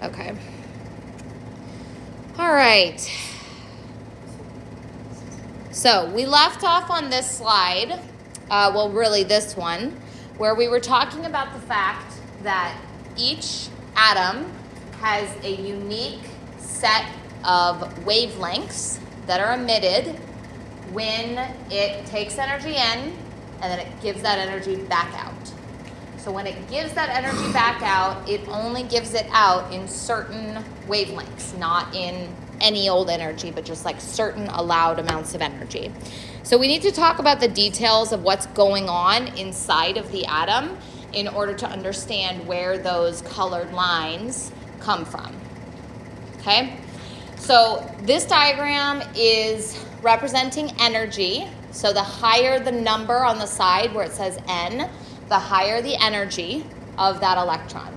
Okay. All right. So we left off on this slide, really this one, where we were talking about the fact that each atom has a unique set of wavelengths that are emitted when it takes energy in and then it gives that energy back out. So when it gives that energy back out, it only gives it out in certain wavelengths, not in any old energy, but just like certain allowed amounts of energy. So we need to talk about the details of what's going on inside of the atom in order to understand where those colored lines come from. Okay? So this diagram is representing energy. So the higher the number on the side where it says N, the higher the energy of that electron.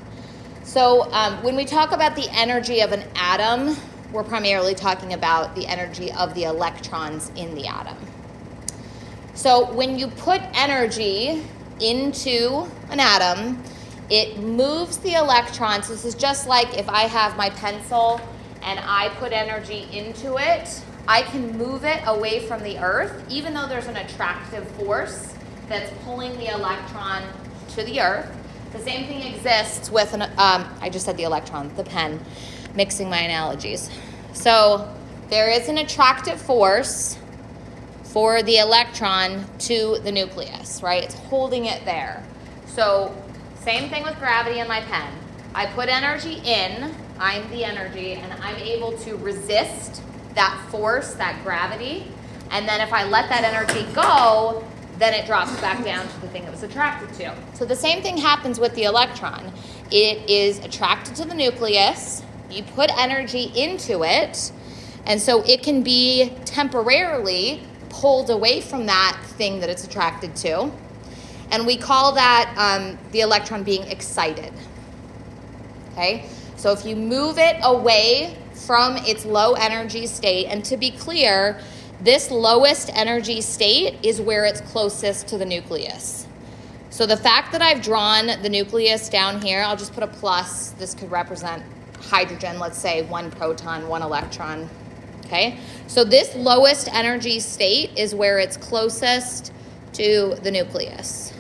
So when we talk about the energy of an atom, we're primarily talking about the energy of the electrons in the atom. So when you put energy into an atom, it moves the electrons. This is just like if I have my pencil and I put energy into it, I can move it away from the earth, even though there's an attractive force that's pulling the electron to the earth. The same thing exists with, I just said the electron, the pen, mixing my analogies. So there is an attractive force for the electron to the nucleus, right? It's holding it there. So same thing with gravity in my pen. I put energy in, I'm the energy, and I'm able to resist that force, that gravity. And then if I let that energy go, then it drops back down to the thing it was attracted to. So the same thing happens with the electron. It is attracted to the nucleus. You put energy into it, and so it can be temporarily pulled away from that thing that it's attracted to. And we call that the electron being excited. Okay? So if you move it away from its low energy state, and to be clear, this lowest energy state is where it's closest to the nucleus. So the fact that I've drawn the nucleus down here, I'll just put a plus. This could represent hydrogen, let's say 1 proton, 1 electron. Okay? So this lowest energy state is where it's closest to the nucleus,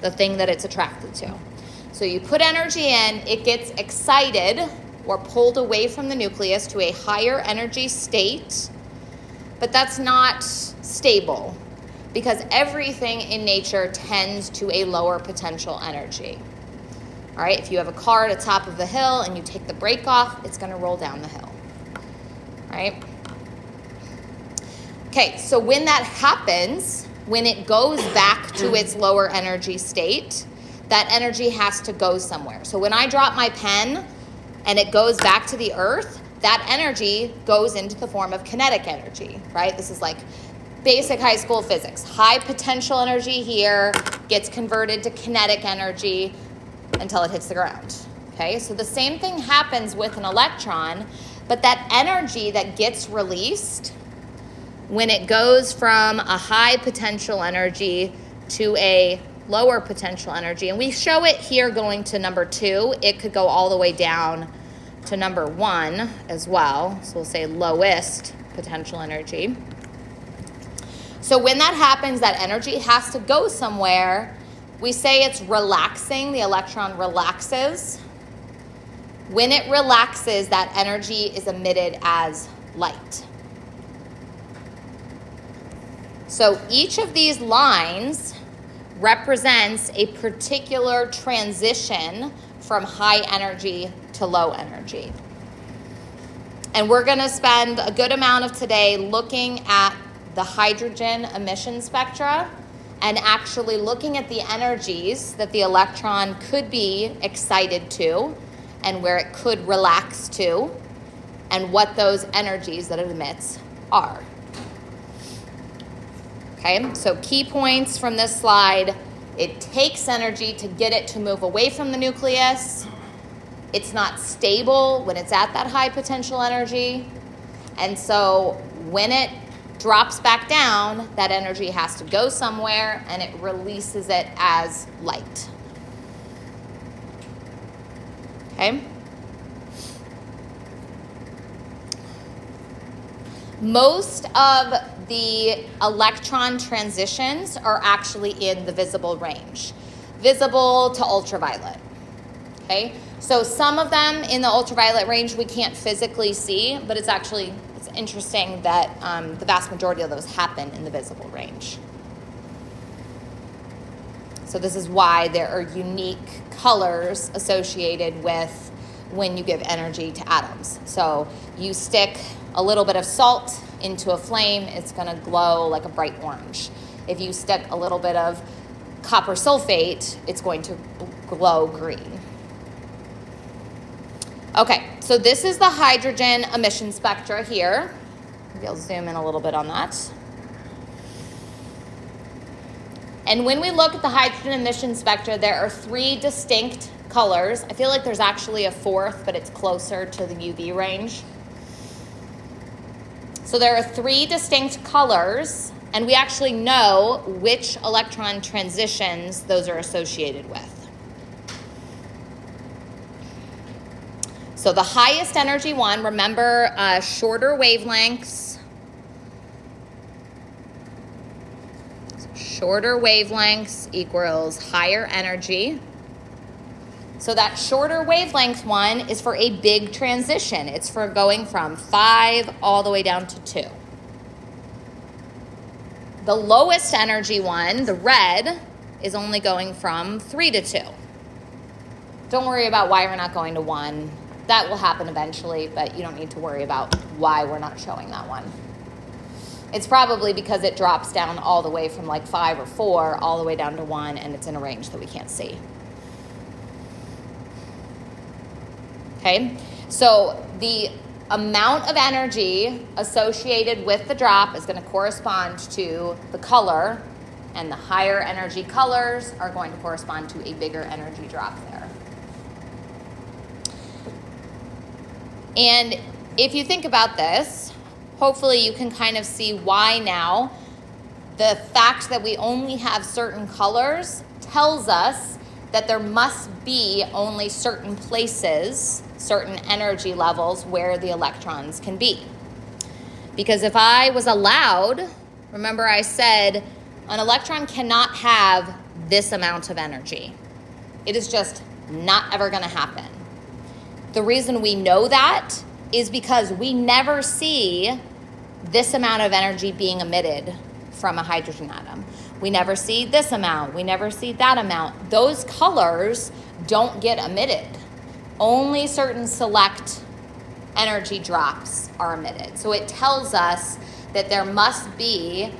the thing that it's attracted to. So you put energy in, it gets excited or pulled away from the nucleus to a higher energy state. But that's not stable because everything in nature tends to a lower potential energy. All right, if you have a car at the top of the hill and you take the brake off, it's going to roll down the hill. All right? Okay, so when that happens, when it goes back to its lower energy state, that energy has to go somewhere. So when I drop my pen and it goes back to the earth, that energy goes into the form of kinetic energy, right? This is like basic high school physics. High potential energy here gets converted to kinetic energy until it hits the ground, okay? So the same thing happens with an electron, but that energy that gets released when it goes from a high potential energy to a lower potential energy, and we show it here going to number 2, it could go all the way down to number 1 as well. So we'll say lowest potential energy. So when that happens, that energy has to go somewhere. We say it's relaxing. The electron relaxes. When it relaxes, that energy is emitted as light. So each of these lines represents a particular transition from high energy to low energy. And we're going to spend a good amount of today looking at the hydrogen emission spectra and actually looking at the energies that the electron could be excited to and where it could relax to and what those energies that it emits are. Okay, so key points from this slide. It takes energy to get it to move away from the nucleus. It's not stable when it's at that high potential energy. And so when it drops back down, that energy has to go somewhere and it releases it as light. Okay? Most of the electron transitions are actually in the visible range, visible to ultraviolet, okay? So some of them in the ultraviolet range we can't physically see, but it's interesting that the vast majority of those happen in the visible range. So this is why there are unique colors associated with when you give energy to atoms. So you stick a little bit of salt into a flame, it's going to glow like a bright orange. If you stick a little bit of copper sulfate, it's going to glow green. Okay, so this is the hydrogen emission spectra here. Maybe I'll zoom in a little bit on that. And when we look at the hydrogen emission spectra, there are 3 distinct colors. I feel like there's actually a 4th, but it's closer to the UV range. So there are 3 distinct colors, and we actually know which electron transitions those are associated with. So the highest energy one, remember shorter wavelengths. So shorter wavelengths equals higher energy. So that shorter wavelength one is for a big transition. It's for going from 5 all the way down to 2. The lowest energy one, the red, is only going from 3 to 2. Don't worry about why we're not going to 1. That will happen eventually, but you don't need to worry about why we're not showing that one. It's probably because it drops down all the way from like 5 or 4 all the way down to 1, and it's in a range that we can't see. Okay, so the amount of energy associated with the drop is going to correspond to the color, and the higher energy colors are going to correspond to a bigger energy drop there. And if you think about this, hopefully you can kind of see why now the fact that we only have certain colors tells us that there must be only certain places, certain energy levels where the electrons can be. Because if I was allowed, remember I said an electron cannot have this amount of energy. It is just not ever going to happen. The reason we know that is because we never see this amount of energy being emitted from a hydrogen atom. We never see this amount. We never see that amount. Those colors don't get emitted. Only certain select energy drops are emitted. So it tells us that there must be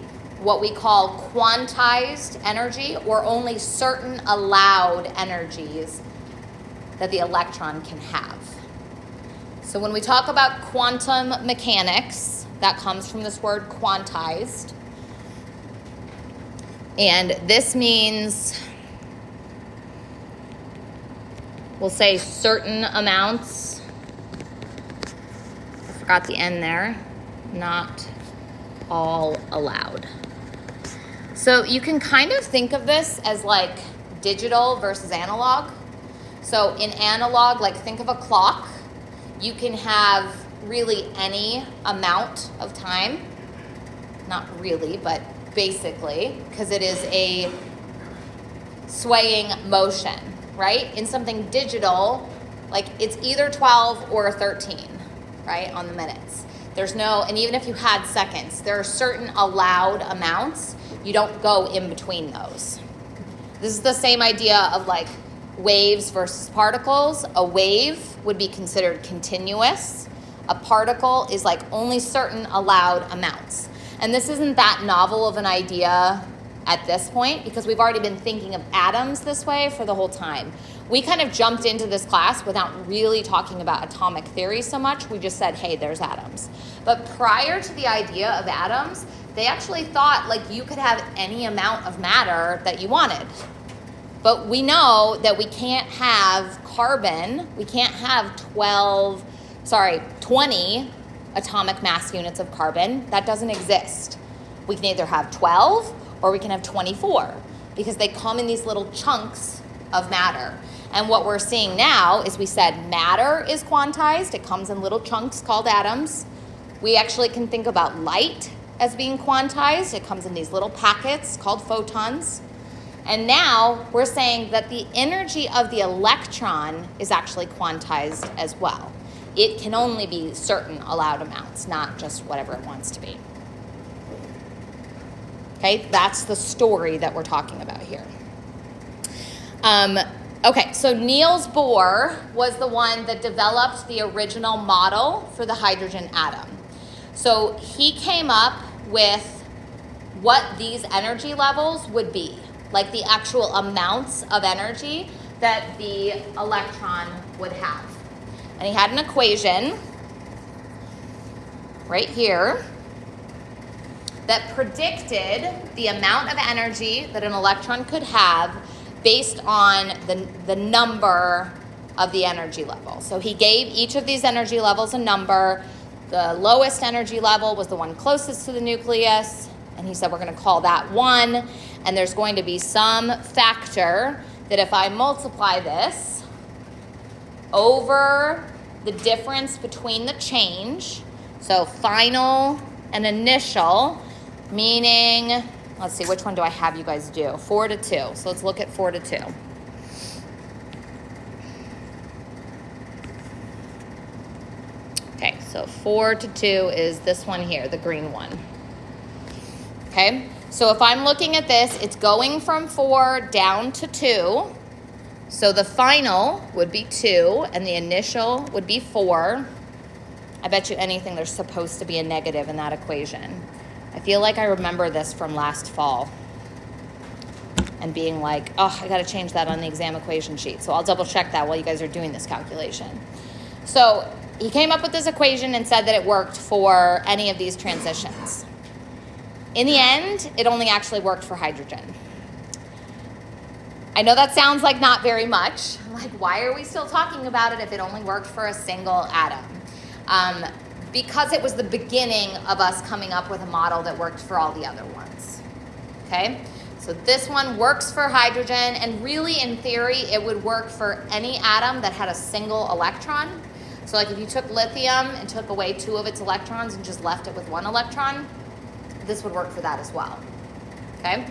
what we call quantized energy, or only certain allowed energies that the electron can have. So when we talk about quantum mechanics, that comes from this word quantized. And this means, we'll say certain amounts. I forgot the end there. Not all allowed. So you can kind of think of this as like digital versus analog. So in analog, like think of a clock. You can have really any amount of time. Not really, but basically, because it is a swaying motion, right? In something digital, like it's either 12 or 13, right, on the minutes. There's no, and even if you had seconds, there are certain allowed amounts. You don't go in between those. This is the same idea of like waves versus particles. A wave would be considered continuous. A particle is like only certain allowed amounts. And this isn't that novel of an idea at this point, because we've already been thinking of atoms this way for the whole time. We kind of jumped into this class without really talking about atomic theory so much. We just said, hey, there's atoms. But prior to the idea of atoms, they actually thought like you could have any amount of matter that you wanted. But we know that we can't have carbon, we can't have 20 atomic mass units of carbon. That doesn't exist. We can either have 12 or we can have 24, because they come in these little chunks of matter. And what we're seeing now is, we said matter is quantized. It comes in little chunks called atoms. We actually can think about light as being quantized. It comes in these little packets called photons. And now we're saying that the energy of the electron is actually quantized as well. It can only be certain allowed amounts, not just whatever it wants to be. Okay, that's the story that we're talking about here. Okay, so Niels Bohr was the one that developed the original model for the hydrogen atom. So he came up with what these energy levels would be, like the actual amounts of energy that the electron would have. And he had an equation right here that predicted the amount of energy that an electron could have based on the number of the energy level. So he gave each of these energy levels a number. The lowest energy level was the one closest to the nucleus, and he said we're going to call that 1, and there's going to be some factor that if I multiply this over the difference between the change, so final and initial, meaning, let's see, which one do I have you guys do? 4 to 2. So let's look at 4 to 2. Okay, so 4 to 2 is this one here, the green one. Okay, so if I'm looking at this, it's going from 4 down to 2. So the final would be 2, and the initial would be 4. I bet you anything there's supposed to be a negative in that equation. I feel like I remember this from last fall and being like, oh, I got to change that on the exam equation sheet. So I'll double check that while you guys are doing this calculation. So he came up with this equation and said that it worked for any of these transitions. In the end, it only actually worked for hydrogen. I know that sounds like not very much. Like, why are we still talking about it if it only worked for a single atom? Because it was the beginning of us coming up with a model that worked for all the other ones. Okay? So this one works for hydrogen, and really in theory, it would work for any atom that had a single electron. So like if you took lithium and took away 2 of its electrons and just left it with 1 electron, this would work for that as well. Okay?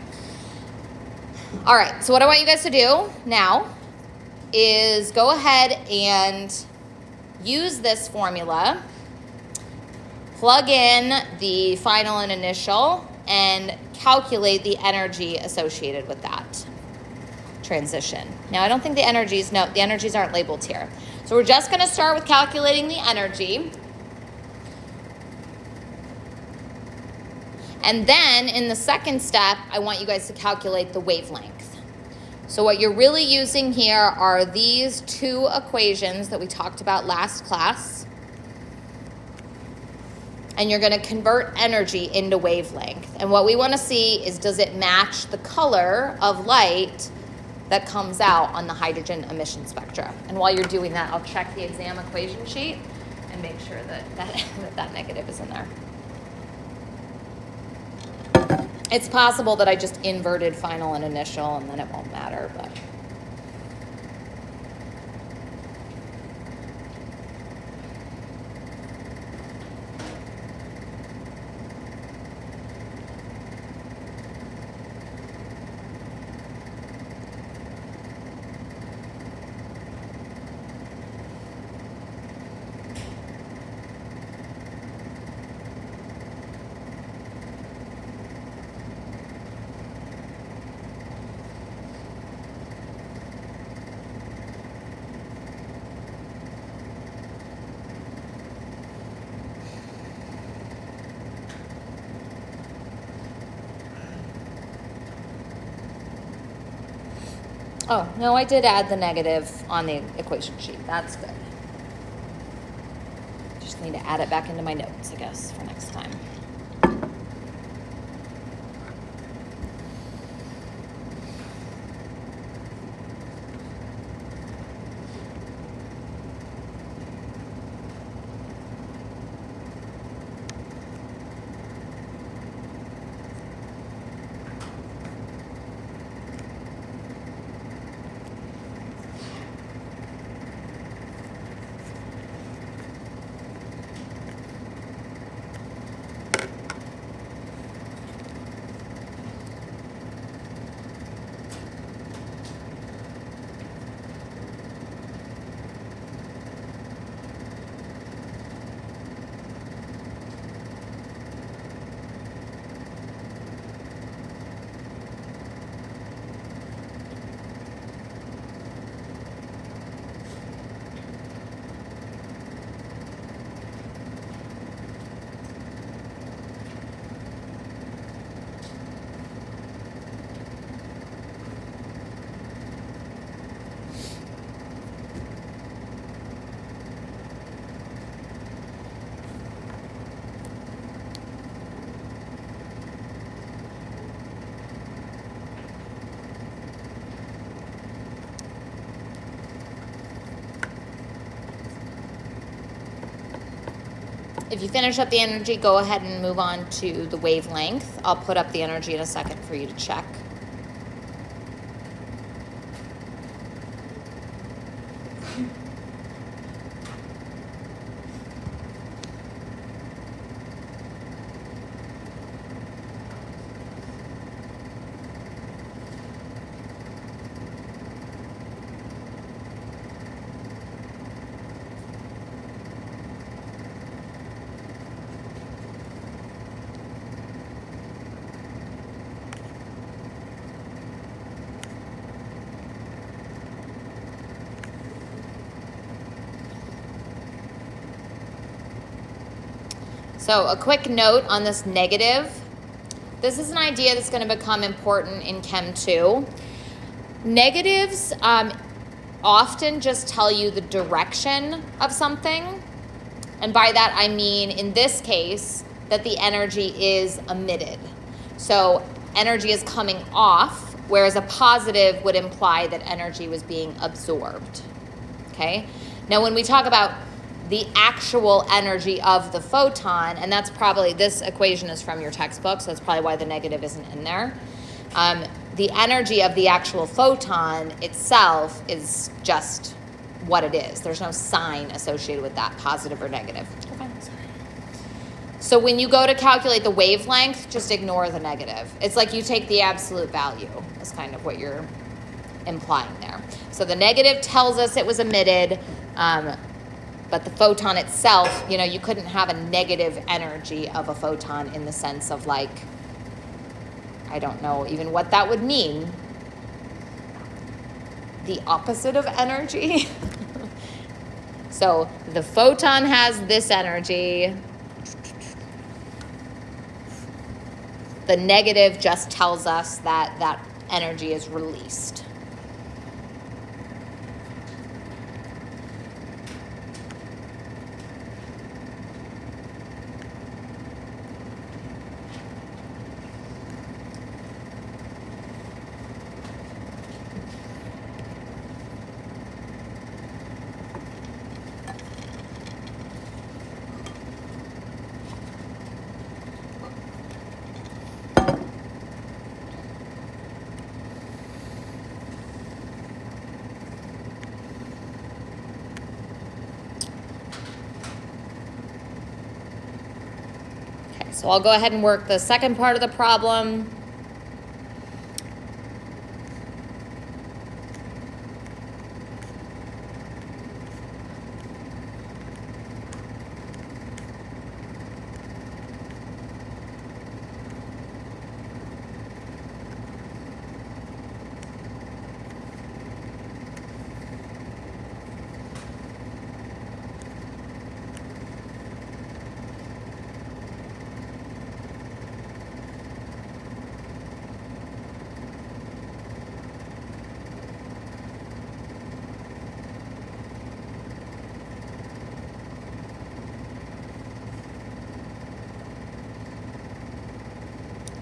All right, so what I want you guys to do now is go ahead and use this formula, plug in the final and initial, and calculate the energy associated with that transition. Now, I don't think the energies aren't labeled here. So we're just going to start with calculating the energy. And then in the second step, I want you guys to calculate the wavelength. So what you're really using here are these 2 equations that we talked about last class. And you're going to convert energy into wavelength. And what we want to see is, does it match the color of light that comes out on the hydrogen emission spectra? And while you're doing that, I'll check the exam equation sheet and make sure that negative is in there. It's possible that I just inverted final and initial and then it won't matter, but... Oh, no, I did add the negative on the equation sheet. That's good. Just need to add it back into my notes, I guess, for next time. If you finish up the energy, go ahead and move on to the wavelength. I'll put up the energy in a second for you to check. So a quick note on this negative. This is an idea that's going to become important in Chem 2. Negatives often just tell you the direction of something. And by that I mean, in this case, that the energy is emitted. So energy is coming off, whereas a positive would imply that energy was being absorbed. Okay? Now when we talk about the actual energy of the photon, and that's probably, this equation is from your textbook, so that's probably why the negative isn't in there. The energy of the actual photon itself is just what it is. There's no sign associated with that, positive or negative. Okay. So when you go to calculate the wavelength, just ignore the negative. It's like you take the absolute value. That's kind of what you're implying there. So the negative tells us it was emitted, but the photon itself, you couldn't have a negative energy of a photon in the sense of like, I don't know even what that would mean. The opposite of energy. So the photon has this energy. The negative just tells us that that energy is released. So I'll go ahead and work the second part of the problem.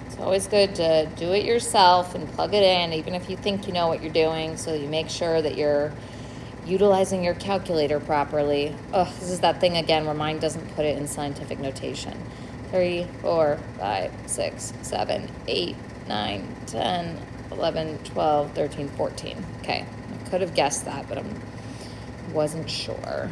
It's always good to do it yourself and plug it in, even if you think you know what you're doing, so you make sure that you're utilizing your calculator properly. Oh, this is that thing again where mine doesn't put it in scientific notation. 3, 4, 5, 6, 7, 8, 9, 10, 11, 12, 13, 14. Okay, I could have guessed that, but I wasn't sure.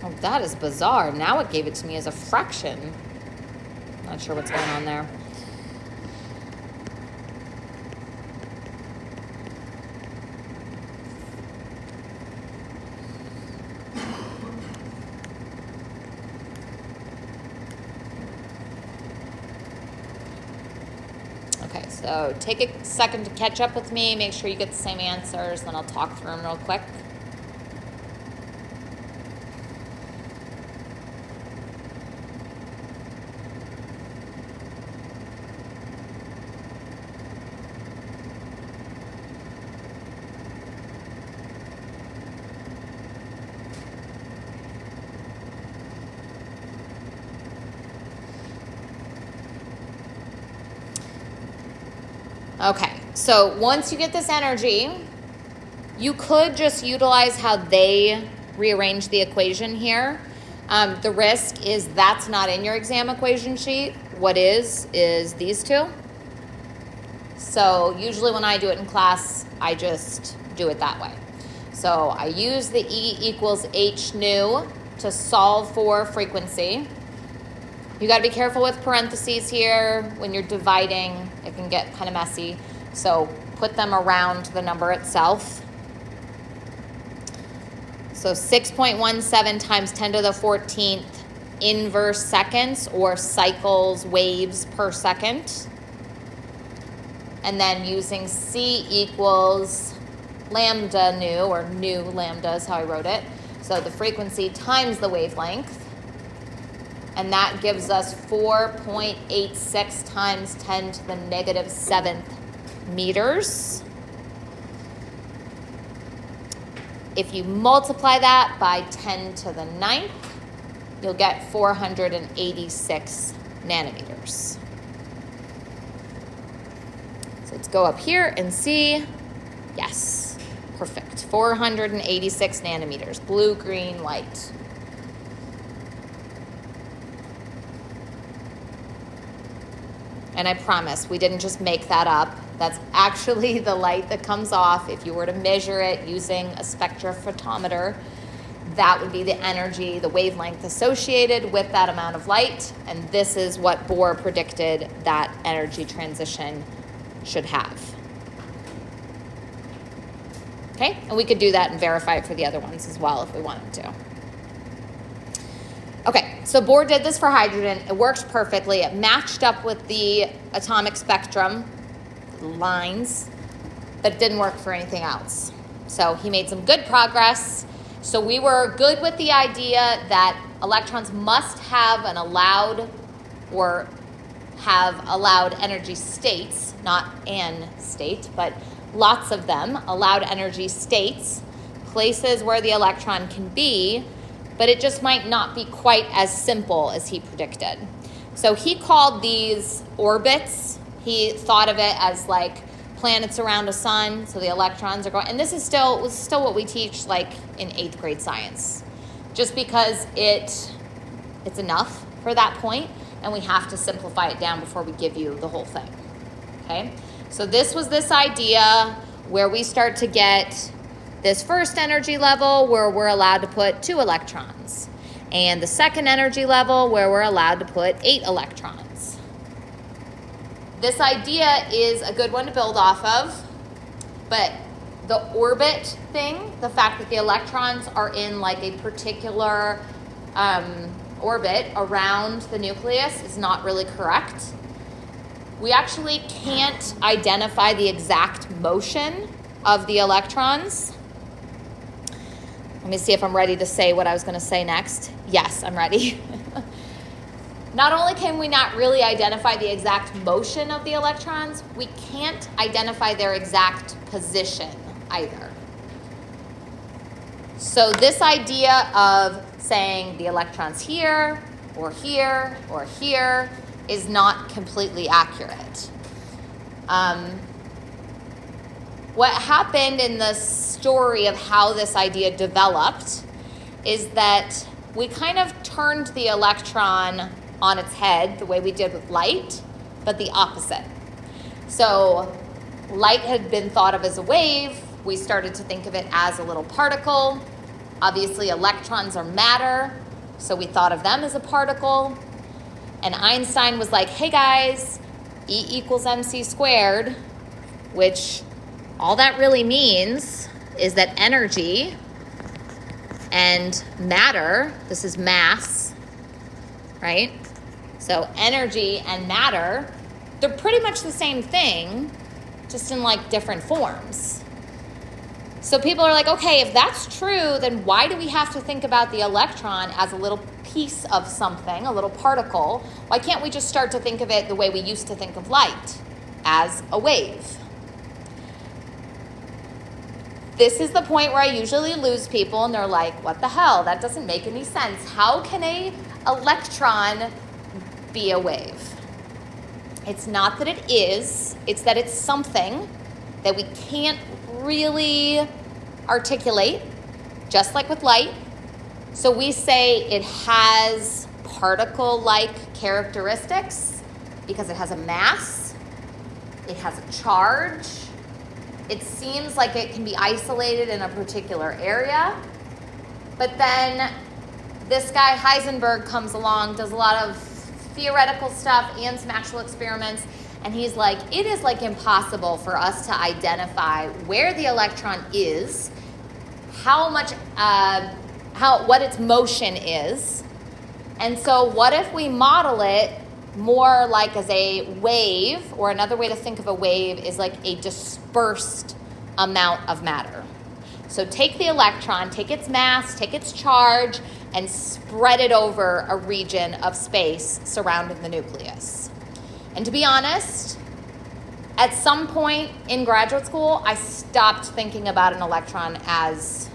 Oh, that is bizarre. Now it gave it to me as a fraction. Not sure what's going on there. Okay, so take a second to catch up with me. Make sure you get the same answers, then I'll talk through them real quick. Okay, so once you get this energy, you could just utilize how they rearrange the equation here. The risk is that's not in your exam equation sheet. What is these two. So usually when I do it in class, I just do it that way. So I use the E equals H nu to solve for frequency. You got to be careful with parentheses here. When you're dividing, it can get kind of messy. So put them around the number itself. So 6.17 times 10 to the 14th inverse seconds, or cycles, waves per second. And then using C equals lambda nu, or nu lambda is how I wrote it. So the frequency times the wavelength. And that gives us 4.86 times 10 to the negative 7th meters. If you multiply that by 10 to the 9th, you'll get 486 nanometers. So let's go up here and see. Yes, perfect. 486 nanometers, blue, green, light. And I promise, we didn't just make that up. That's actually the light that comes off. If you were to measure it using a spectrophotometer, that would be the energy, the wavelength associated with that amount of light. And this is what Bohr predicted that energy transition should have. Okay, and we could do that and verify it for the other ones as well if we wanted to. Okay, so Bohr did this for hydrogen. It worked perfectly. It matched up with the atomic spectrum lines, but it didn't work for anything else. So he made some good progress. So we were good with the idea that electrons must have an allowed, or have allowed energy states, not an state, but lots of them, allowed energy states, places where the electron can be, but it just might not be quite as simple as he predicted. So he called these orbits. He thought of it as like planets around a sun, so the electrons are going, and this is still what we teach like in 8th grade science, just because it's enough for that point, and we have to simplify it down before we give you the whole thing, okay? So this was this idea where we start to get this first energy level where we're allowed to put 2 electrons, and the second energy level where we're allowed to put 8 electrons. This idea is a good one to build off of, but the orbit thing, the fact that the electrons are in like a particular orbit around the nucleus is not really correct. We actually can't identify the exact motion of the electrons. Let me see if I'm ready to say what I was going to say next. Yes, I'm ready. Not only can we not really identify the exact motion of the electrons, we can't identify their exact position either. So this idea of saying the electron's here, or here, or here is not completely accurate. What happened in the story of how this idea developed is that we kind of turned the electron on its head the way we did with light, but the opposite. So light had been thought of as a wave. We started to think of it as a little particle. Obviously, electrons are matter, so we thought of them as a particle. And Einstein was like, hey guys, E equals mc squared, which all that really means is that energy and matter, this is mass, right? So energy and matter they're pretty much the same thing, just in like different forms. So people are like, okay, if that's true, then why do we have to think about the electron as a little piece of something, a little particle? Why can't we just start to think of it the way we used to think of light, as a wave? This is the point where I usually lose people, and they're like, what the hell? That doesn't make any sense. How can an electron be a wave? It's not that it is, it's that it's something that we can't really articulate, just like with light. So we say it has particle-like characteristics because it has a mass, it has a charge, it seems like it can be isolated in a particular area. But then this guy Heisenberg comes along, does a lot of theoretical stuff and some actual experiments, and he's like, it is like impossible for us to identify where the electron is, what its motion is. And so what if we model it more like as a wave, or another way to think of a wave is like a dispersed amount of matter. So take the electron, take its mass, take its charge, and spread it over a region of space surrounding the nucleus. And to be honest, at some point in graduate school, I stopped thinking about an electron as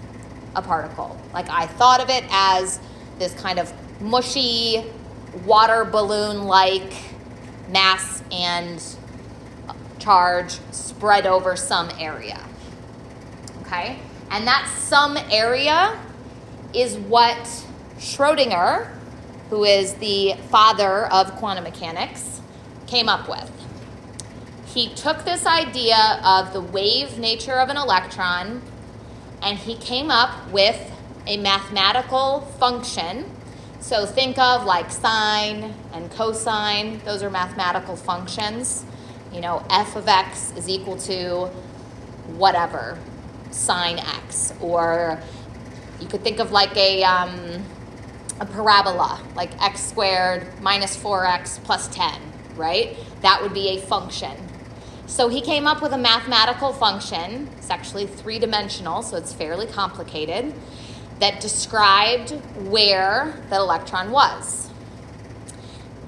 a particle. Like, I thought of it as this kind of mushy, water balloon-like mass and charge spread over some area. Okay? And that some area is what Schrödinger, who is the father of quantum mechanics, came up with. He took this idea of the wave nature of an electron, and he came up with a mathematical function. So think of like sine and cosine. Those are mathematical functions. You know, f of x is equal to whatever, sine x. Or you could think of like a parabola, like x squared minus 4x plus 10, right? That would be a function. So he came up with a mathematical function. It's actually three-dimensional, so it's fairly complicated, that described where the electron was.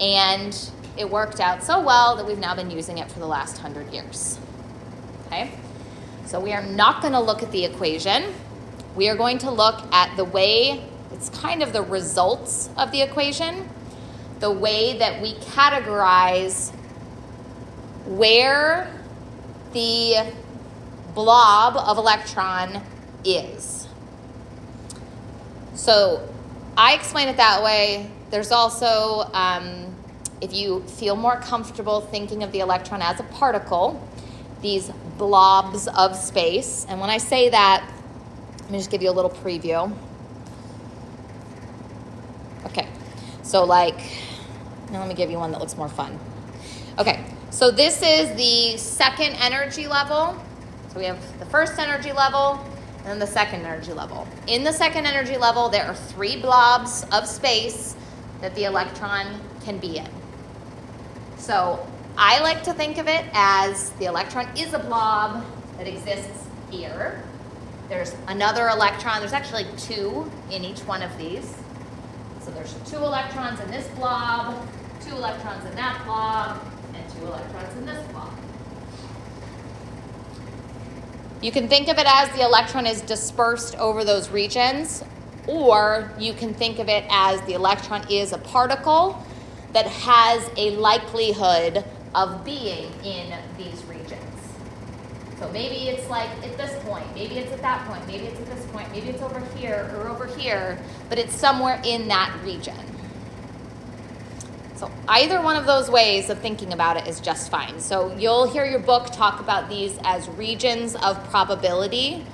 And it worked out so well that we've now been using it for the last 100 years. Okay? So we are not going to look at the equation. We are going to look at the way, it's kind of the results of the equation, the way that we categorize where the blob of electron is. So I explain it that way. There's also, if you feel more comfortable thinking of the electron as a particle, these blobs of space. And when I say that, let me just give you a little preview. Okay, so like, now let me give you one that looks more fun. Okay, so this is the second energy level. So we have the first energy level and then the second energy level. In the second energy level, there are three blobs of space that the electron can be in. So I like to think of it as the electron is a blob that exists here. There's another electron. There's actually two in each one of these. So there's 2 electrons in this blob, 2 electrons in that blob, and 2 electrons in this blob. You can think of it as the electron is dispersed over those regions, or you can think of it as the electron is a particle that has a likelihood of being in these regions. So maybe it's like at this point, maybe it's at that point, maybe it's at this point, maybe it's over here or over here, but it's somewhere in that region. So either one of those ways of thinking about it is just fine. So you'll hear your book talk about these as regions of probability.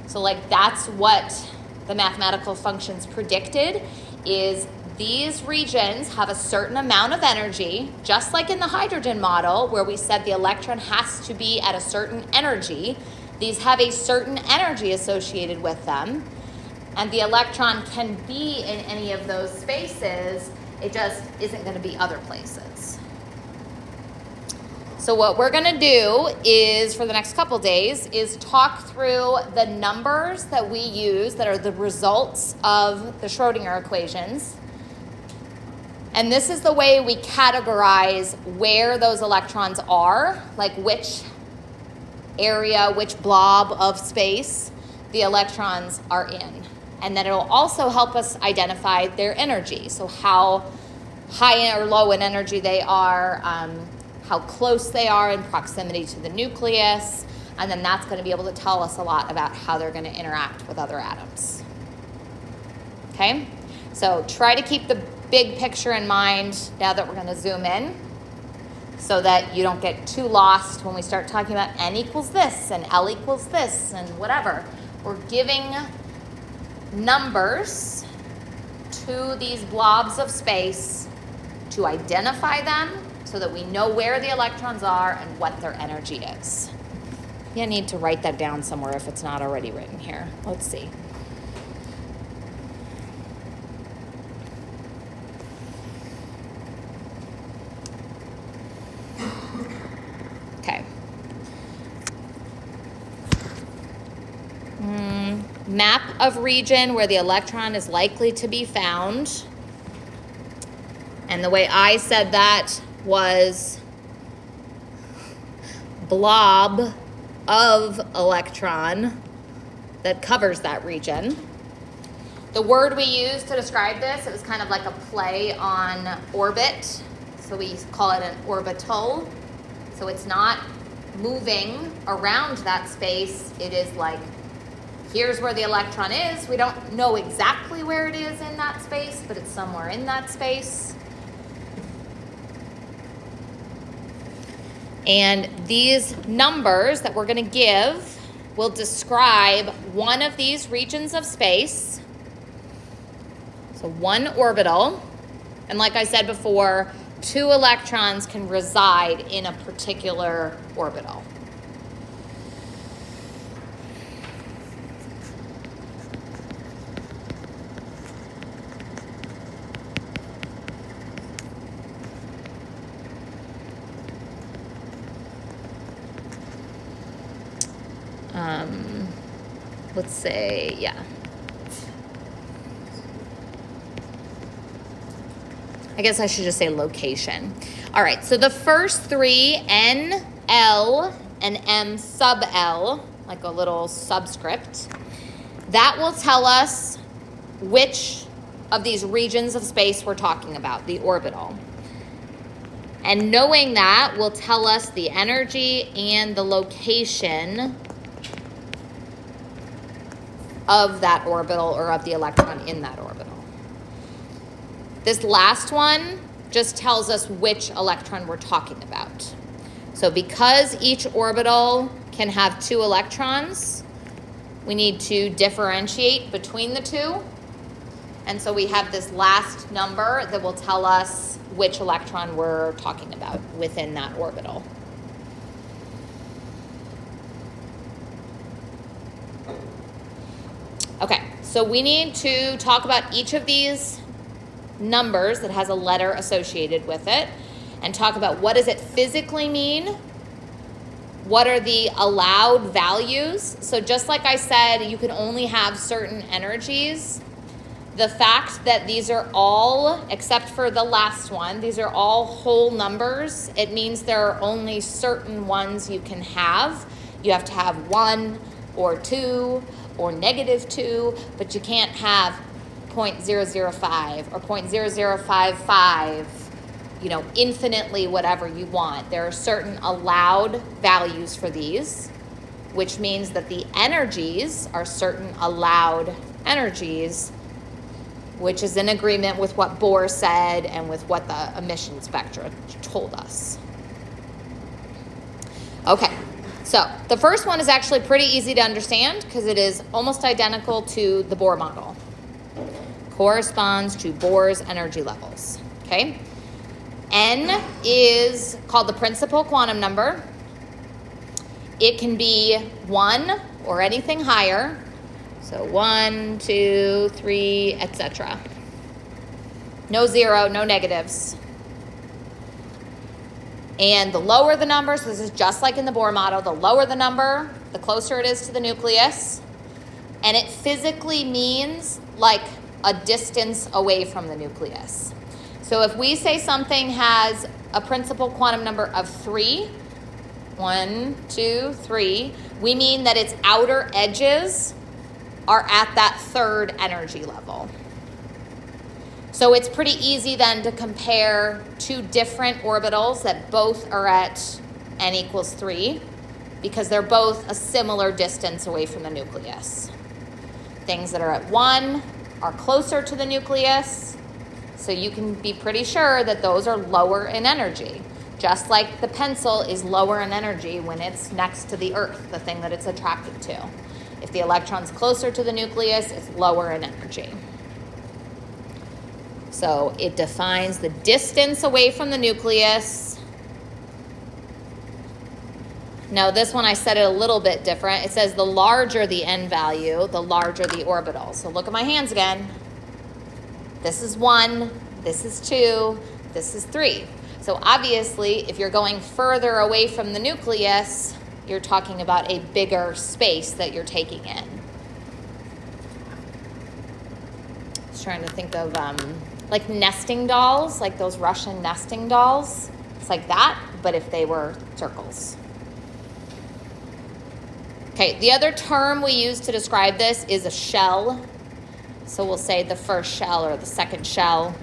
So like that's what the mathematical functions predicted, is these regions have a certain amount of energy, just like in the hydrogen model where we said the electron has to be at a certain energy. These have a certain energy associated with them, and the electron can be in any of those spaces. It just isn't going to be other places. So what we're gonna do is, for the next couple days, is talk through the numbers that we use that are the results of the Schrodinger equations. And this is the way we categorize where those electrons are, like which area, which blob of space the electrons are in. And then it'll also help us identify their energy. So how high or low in energy they are, how close they are in proximity to the nucleus, and then that's going to be able to tell us a lot about how they're going to interact with other atoms. Okay? So try to keep the big picture in mind now that we're going to zoom in so that you don't get too lost when we start talking about N equals this and L equals this and whatever. We're giving numbers to these blobs of space to identify them so that we know where the electrons are and what their energy is. You need to write that down somewhere if it's not already written here. Let's see. Okay. Map of region where the electron is likely to be found. And the way I said that was blob of electron that covers that region. The word we used to describe this, it was kind of like a play on orbit. So we call it an orbital. So it's not moving around that space. It is like, here's where the electron is. We don't know exactly where it is in that space, but it's somewhere in that space. And these numbers that we're going to give will describe one of these regions of space. So one orbital. And like I said before, 2 electrons can reside in a particular orbital. Let's say, yeah. I guess I should just say location. All right, so the first 3, N, L, and M sub L, like a little subscript, that will tell us which of these regions of space we're talking about, the orbital. And knowing that will tell us the energy and the location of that orbital or of the electron in that orbital. This last one just tells us which electron we're talking about. So because each orbital can have 2 electrons, we need to differentiate between the 2. And so we have this last number that will tell us which electron we're talking about within that orbital. Okay, so we need to talk about each of these numbers that has a letter associated with it and talk about what does it physically mean, what are the allowed values. So just like I said, you can only have certain energies. The fact that these are all, except for the last one, these are all whole numbers, it means there are only certain ones you can have. You have to have 1 or 2 or -2, but you can't have 0.005 or 0.0055, infinitely whatever you want. There are certain allowed values for these, which means that the energies are certain allowed energies, which is in agreement with what Bohr said and with what the emission spectra told us. Okay. So the first one is actually pretty easy to understand because it is almost identical to the Bohr model. Corresponds to Bohr's energy levels, okay? N is called the principal quantum number. It can be 1 or anything higher. So 1, 2, 3, etc. No 0, no negatives. And the lower the number, so this is just like in the Bohr model, the lower the number, the closer it is to the nucleus. And it physically means like a distance away from the nucleus. So if we say something has a principal quantum number of 3, 1, 2, 3, we mean that its outer edges are at that third energy level. So it's pretty easy then to compare two different orbitals that both are at n equals 3 because they're both a similar distance away from the nucleus. Things that are at 1 are closer to the nucleus, so you can be pretty sure that those are lower in energy, just like the pencil is lower in energy when it's next to the Earth, the thing that it's attracted to. If the electron's closer to the nucleus, it's lower in energy. So it defines the distance away from the nucleus. Now this one I said it a little bit different. It says the larger the n value, the larger the orbital. So look at my hands again. This is 1, this is 2, this is 3. So obviously if you're going further away from the nucleus, you're talking about a bigger space that you're taking in. I was trying to think of like nesting dolls, like those Russian nesting dolls. It's like that, but if they were circles. Okay, the other term we use to describe this is a shell. So we'll say the first shell or the second shell.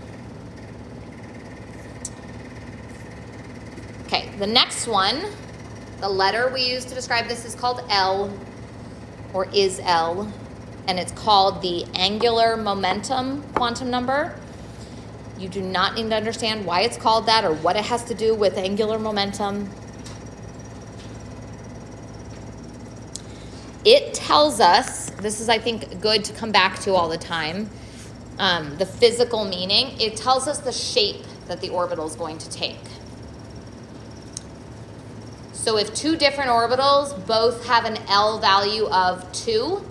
Okay, the next one, the letter we use to describe this is called L, or is L, and it's called the angular momentum quantum number. You do not need to understand why it's called that or what it has to do with angular momentum. It tells us, this is I think good to come back to all the time, the physical meaning. It tells us the shape that the orbital is going to take. So if two different orbitals both have an L value of 2,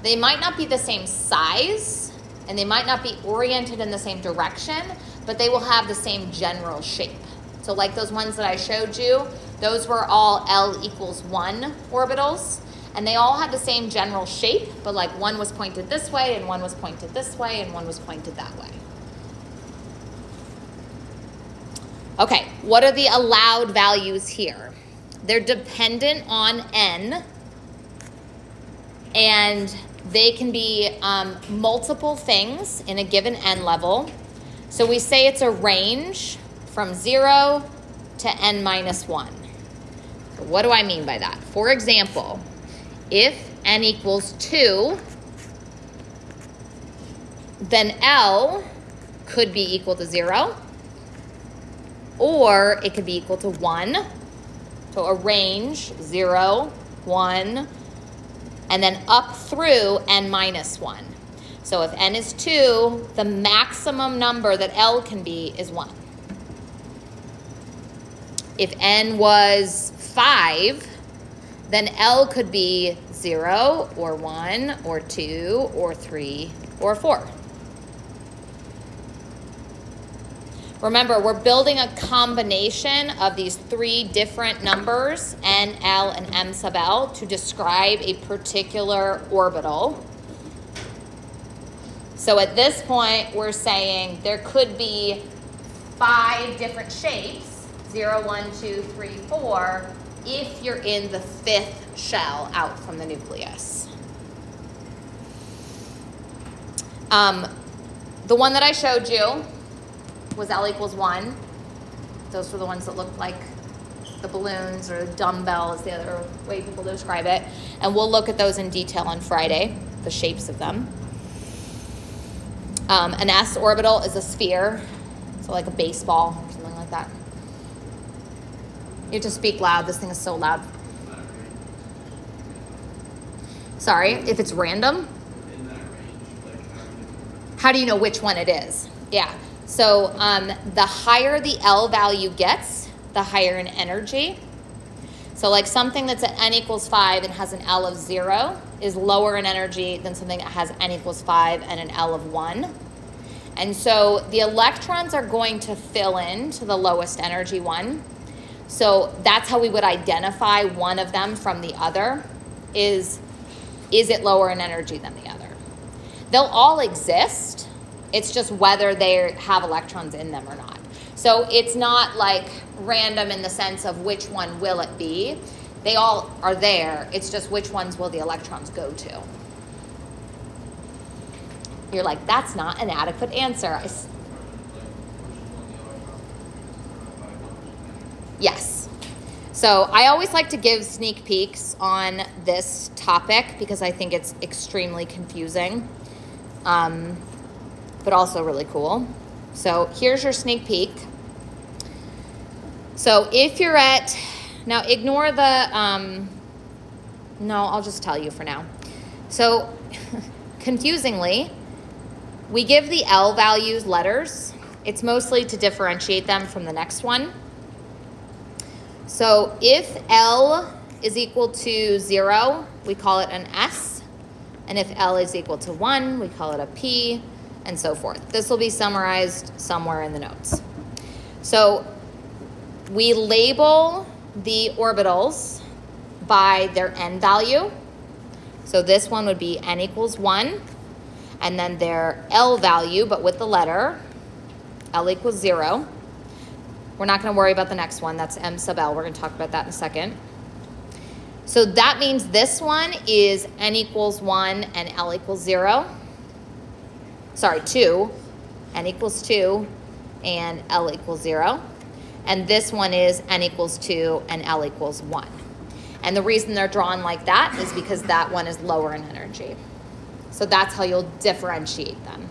they might not be the same size, and they might not be oriented in the same direction, but they will have the same general shape. So like those ones that I showed you, those were all L equals 1 orbitals, and they all had the same general shape, but like one was pointed this way, and one was pointed this way, and one was pointed that way. Okay, what are the allowed values here? They're dependent on n, and they can be multiple things in a given n level. So we say it's a range from 0 to n minus 1. So what do I mean by that? For example, if n equals 2, then L could be equal to 0, or it could be equal to 1. So a range, 0, 1, and then up through n minus 1. So if n is 2, the maximum number that L can be is 1. If n was 5, then L could be 0, or 1, or 2, or 3, or 4. Remember, we're building a combination of these 3 different numbers, n, L, and m sub L, to describe a particular orbital. So at this point, we're saying there could be 5 different shapes, 0, 1, 2, 3, 4, if you're in the 5th shell out from the nucleus. The one that I showed you was L equals 1. Those were the ones that looked like the balloons, or the dumbbell is the other way people describe it. And we'll look at those in detail on Friday, the shapes of them. An s orbital is a sphere, so like a baseball, something like that. You have to speak loud. This thing is so loud. Sorry, if it's random? How do you know which one it is? Yeah. So the higher the L value gets, the higher in energy. So like something that's at n equals 5 and has an L of 0 is lower in energy than something that has n equals 5 and an L of 1. And so the electrons are going to fill in to the lowest energy one. So that's how we would identify one of them from the other, is it lower in energy than the other? They'll all exist. It's just whether they have electrons in them or not. So it's not like random in the sense of which one will it be. They all are there. It's just which ones will the electrons go to. You're like, that's not an adequate answer. Yes. So I always like to give sneak peeks on this topic because I think it's extremely confusing, but also really cool. So here's your sneak peek. So if you're at, now ignore the, no, I'll just tell you for now. So confusingly, we give the L values letters. It's mostly to differentiate them from the next one. So if L is equal to 0, we call it an S. And if L is equal to 1, we call it a P, and so forth. This will be summarized somewhere in the notes. So we label the orbitals by their N value. So this one would be N equals 1, and then their L value, but with the letter, L equals 0. We're not going to worry about the next one. That's M sub L. We're going to talk about that in a second. So that means this one is N equals 1 and L equals 0. Sorry, 2. N equals 2 and L equals 0. And this one is N equals 2 and L equals 1. And the reason they're drawn like that is because that one is lower in energy. So that's how you'll differentiate them.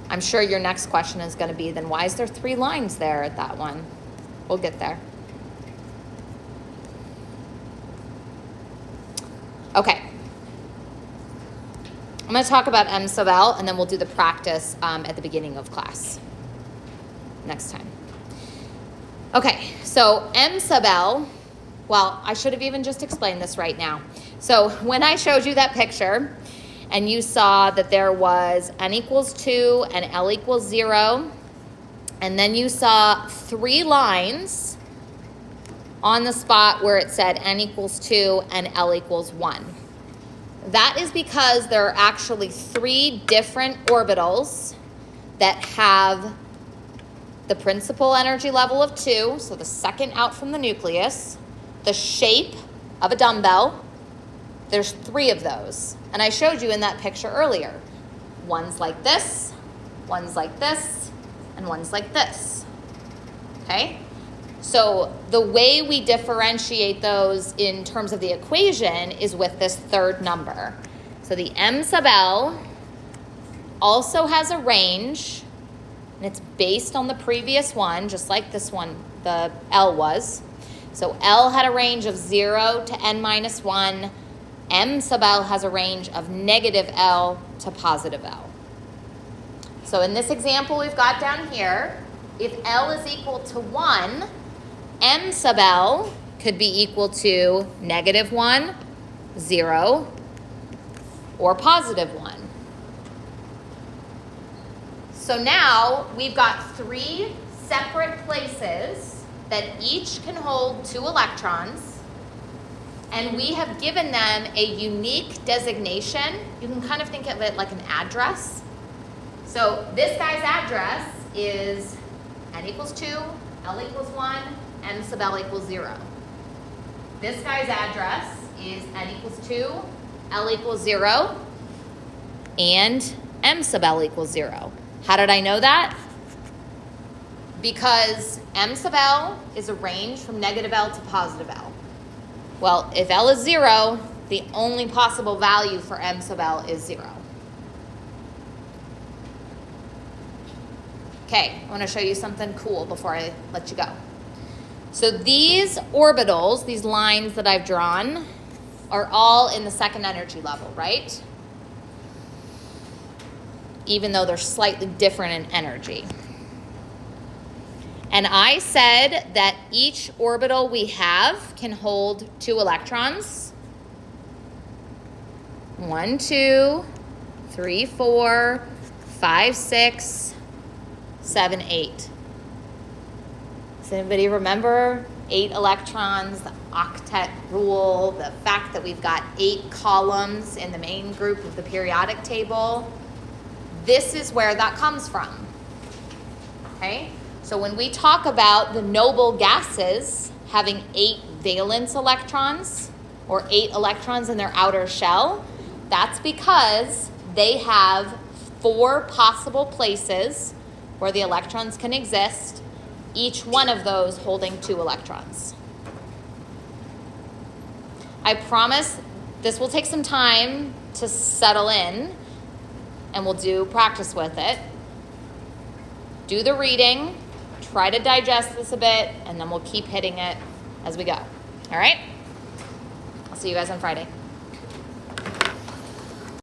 I'm sure your next question is going to be, then why is there 3 lines there at that one? We'll get there. Okay. I'm going to talk about M sub L, and then we'll do the practice at the beginning of class next time. Okay, so M sub L, well, I should have even just explained this right now. So when I showed you that picture, and you saw that there was N equals 2 and L equals 0, and then you saw 3 lines on the spot where it said N equals 2 and L equals 1. That is because there are actually 3 different orbitals that have the principal energy level of 2, so the second out from the nucleus, the shape of a dumbbell. There's 3 of those. And I showed you in that picture earlier. One's like this, one's like this, and one's like this. Okay? So the way we differentiate those in terms of the equation is with this third number. So the M sub L also has a range, and it's based on the previous one, just like this one, the L was. So L had a range of 0 to N minus 1. M sub L has a range of negative L to positive L. So in this example we've got down here, if L is equal to 1, M sub L could be equal to negative 1, 0, or positive 1. So now we've got 3 separate places that each can hold 2 electrons, and we have given them a unique designation. You can kind of think of it like an address. So this guy's address is N equals 2, L equals 1, M sub L equals 0. This guy's address is N equals 2, L equals 0, and M sub L equals 0. How did I know that? Because M sub L is a range from negative L to positive L. Well, if L is 0, the only possible value for M sub L is 0. Okay, I want to show you something cool before I let you go. So these orbitals, these lines that I've drawn, are all in the second energy level, right? Even though they're slightly different in energy. And I said that each orbital we have can hold 2 electrons. 1, 2, 3, 4, 5, 6, 7, 8. Does anybody remember 8 electrons, the octet rule, the fact that we've got 8 columns in the main group of the periodic table? This is where that comes from. Okay? So when we talk about the noble gases having 8 valence electrons, or 8 electrons in their outer shell, that's because they have 4 possible places where the electrons can exist, each one of those holding 2 electrons. I promise this will take some time to settle in, and we'll do practice with it. Do the reading, try to digest this a bit, and then we'll keep hitting it as we go. All right? I'll see you guys on Friday.